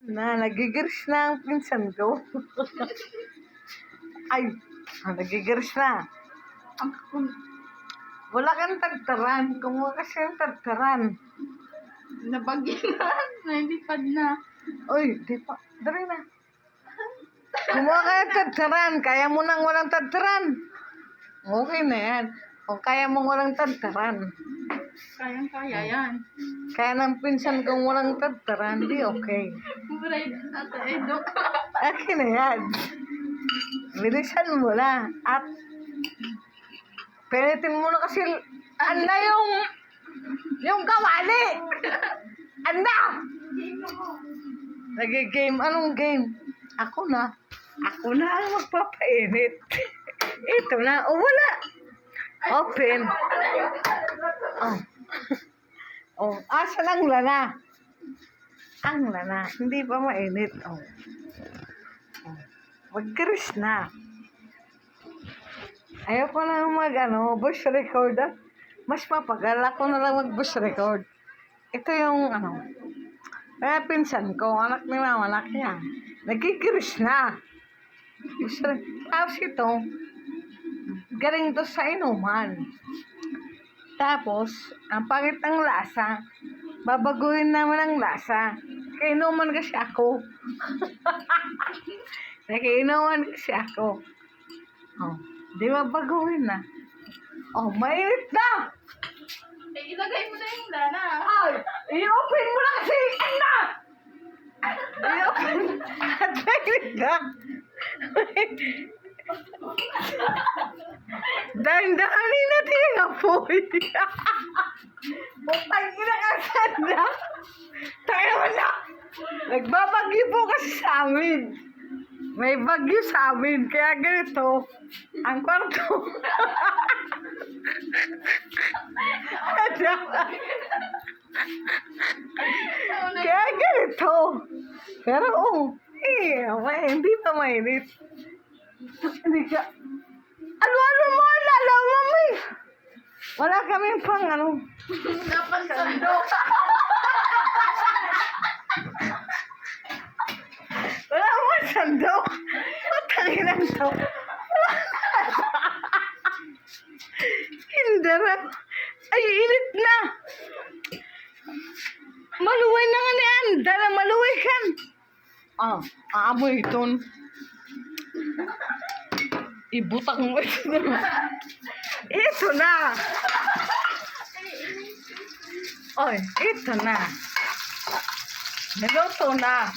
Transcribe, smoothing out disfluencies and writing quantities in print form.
Nagigiris na ang pinsan ko. Ay, nagigiris na. Wala kang tagtaran. Kumuha kasi ang tagtaran. Nabagilan. Nalipad na. Uy, di pa. Dari na. Kumuha ka ng tagtaran. Kaya mo nang walang tagtaran. Okay na yan. Kung kaya mong walang tagtaran. Kayang-kaya yan. Kaya ng pinsan kong walang tagtaran, di okay. Muray na sa edok. Akin na yan. Bilisan mo na. At pinitin mo na kasi anda yung kawali. Anda! Nag-game. Anong game? Ako na. Ako na ang magpapainit. Ito na. O wala. Open. Oh. Oh, asa lang lana. Ang lana. Hindi pa mainit. Oh. Oh. Mag-gris na. Ayaw ko na voice record. Mas mapagal ako na lang mag-voice record. Ito yung kaya pinsan ko, anak ni mama, anak niya. Nagkikiris na. Tapos ito, galing to sa inuman. Tapos, ang pangit ng lasa, babaguhin naman ang lasa. Kainuman kasi ako. Nakainuman kasi ako. Oh, di ba baguhin na? Oh, mainit na! Eh, ilagay mo na yung lana. Ay, i-open mo na kasi! Anda! I-open. At mainit na. Dahil na kanina tingapoy. Putang ina ka sanda. Tayo mo na. Nagbabagyo po kasi sa amin. May bagyo sa amin. Kaya ganito. Ang kwarto. Kaya ganito. Pero hindi pa mainit. Hindi ka. Ano mo? Lalawa mo eh. Wala kaming pang Dapat sandok. Wala mo sandok. Matangin ang to. Hindara. Ay, init na. Maluway na nga ni Anda na maluway kan. Aamoy iton. Ibutang mo ito na. Ito na. Oy, ito na. Niluto na.